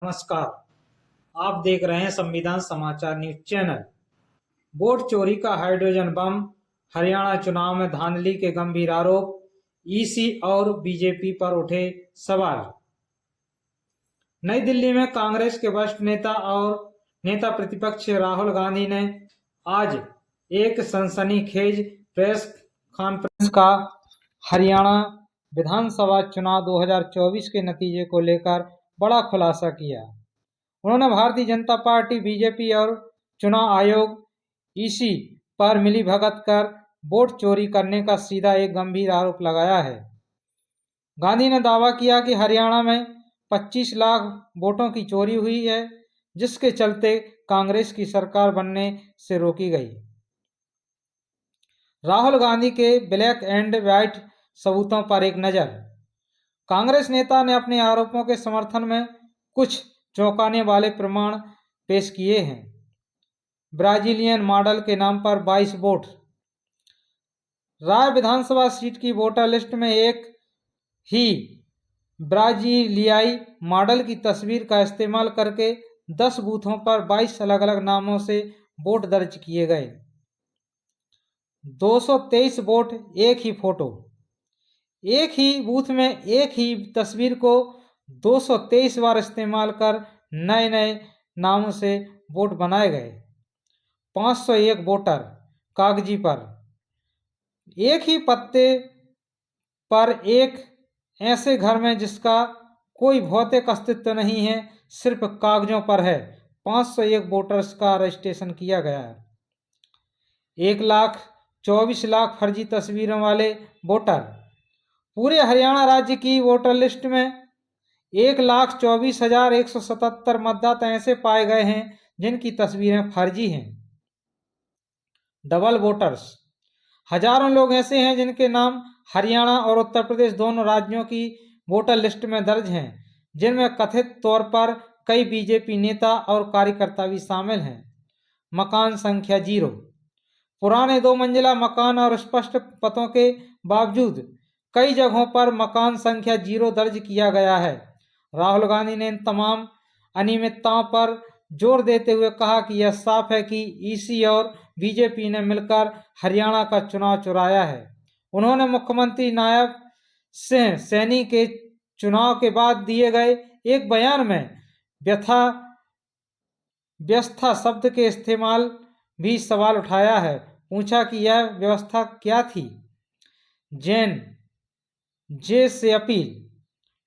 नमस्कार। आप देख रहे हैं संविधान समाचार न्यूज चैनल। वोट चोरी का हाइड्रोजन बम, हरियाणा चुनाव में धांधली के गंभीर आरोप, ईसी और बीजेपी पर उठे सवाल। नई दिल्ली में कांग्रेस के वरिष्ठ नेता और नेता प्रतिपक्ष राहुल गांधी ने आज एक सनसनीखेज प्रेस कॉन्फ्रेंस का हरियाणा विधानसभा चुनाव 2024 के नतीजे को लेकर बड़ा खुलासा किया। उन्होंने भारतीय जनता पार्टी, बीजेपी और चुनाव आयोग ईसी पर मिलीभगत कर वोट चोरी करने का सीधा एक गंभीर आरोप लगाया है। गांधी ने दावा किया कि हरियाणा में 25 लाख वोटों की चोरी हुई है, जिसके चलते कांग्रेस की सरकार बनने से रोकी गई। राहुल गांधी के ब्लैक एंड व्हाइट सबूतों पर एक नजर। कांग्रेस नेता ने अपने आरोपों के समर्थन में कुछ चौंकाने वाले प्रमाण पेश किए हैं। ब्राजीलियन मॉडल के नाम पर 22 वोट। राय विधानसभा सीट की वोटर लिस्ट में एक ही ब्राजीलियाई मॉडल की तस्वीर का इस्तेमाल करके 10 बूथों पर 22 अलग अलग नामों से वोट दर्ज किए गए। 223 वोट एक ही फोटो। एक ही बूथ में एक ही तस्वीर को 223 बार इस्तेमाल कर नए नए नामों से वोट बनाए गए। 501 वोटर कागजी पर। एक ही पत्ते पर एक ऐसे घर में जिसका कोई भौतिक अस्तित्व नहीं है, सिर्फ कागजों पर है। 501 वोटर्स का रजिस्ट्रेशन किया गया है। 1,24,00,000 फर्जी तस्वीरों वाले वोटर। पूरे हरियाणा राज्य की वोटर लिस्ट में 1,24,177 मतदाता ऐसे पाए गए हैं जिनकी तस्वीरें फर्जी हैं। Double voters. हजारों लोग ऐसे हैं जिनके नाम हरियाणा और उत्तर प्रदेश दोनों राज्यों की वोटर लिस्ट में दर्ज हैं, जिनमें कथित तौर पर कई बीजेपी नेता और कार्यकर्ता भी शामिल हैं। मकान संख्या 0। पुराने 2 मंजिला मकान और स्पष्ट पतों के बावजूद कई जगहों पर मकान संख्या 0 दर्ज किया गया है। राहुल गांधी ने इन तमाम अनियमितताओं पर जोर देते हुए कहा कि यह साफ है कि ईसी और बीजेपी ने मिलकर हरियाणा का चुनाव चुराया है। उन्होंने मुख्यमंत्री नायब सिंह सैनी के चुनाव के बाद दिए गए एक बयान में व्यवस्था शब्द के इस्तेमाल भी सवाल उठाया है। पूछा कि यह व्यवस्था क्या थी। जैन जे से अपील।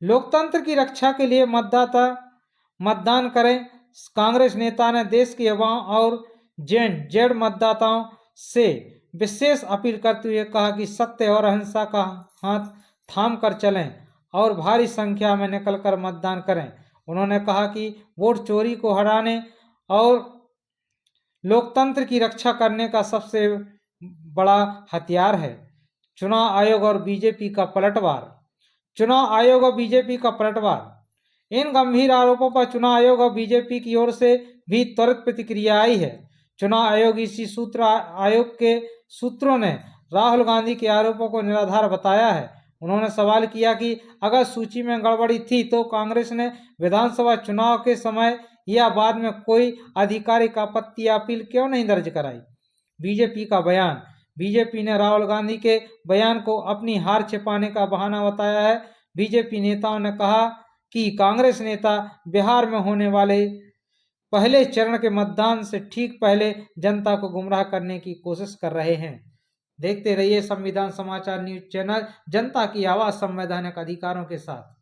लोकतंत्र की रक्षा के लिए मतदाता मतदान करें। कांग्रेस नेता ने देश के युवाओं और जेड मतदाताओं से विशेष अपील करते हुए कहा कि सत्य और अहिंसा का हाथ थाम कर चलें और भारी संख्या में निकलकर मतदान करें। उन्होंने कहा कि वोट चोरी को हटाने और लोकतंत्र की रक्षा करने का सबसे बड़ा हथियार है। चुनाव आयोग और बीजेपी का पलटवार। चुनाव आयोग और बीजेपी का पलटवार। इन गंभीर आरोपों पर चुनाव आयोग और बीजेपी की ओर से भी त्वरित प्रतिक्रिया आई है। चुनाव आयोग इसी आयोग के सूत्रों ने राहुल गांधी के आरोपों को निराधार बताया है। उन्होंने सवाल किया कि अगर सूची में गड़बड़ी थी तो कांग्रेस ने विधानसभा चुनाव के समय या बाद में कोई आधिकारिक आपत्ति या अपील क्यों नहीं दर्ज कराई। बीजेपी का बयान। बीजेपी ने राहुल गांधी के बयान को अपनी हार छिपाने का बहाना बताया है। बीजेपी नेताओं ने कहा कि कांग्रेस नेता बिहार में होने वाले पहले चरण के मतदान से ठीक पहले जनता को गुमराह करने की कोशिश कर रहे हैं। देखते रहिए संविधान समाचार न्यूज चैनल, जनता की आवाज संवैधानिक अधिकारों के साथ।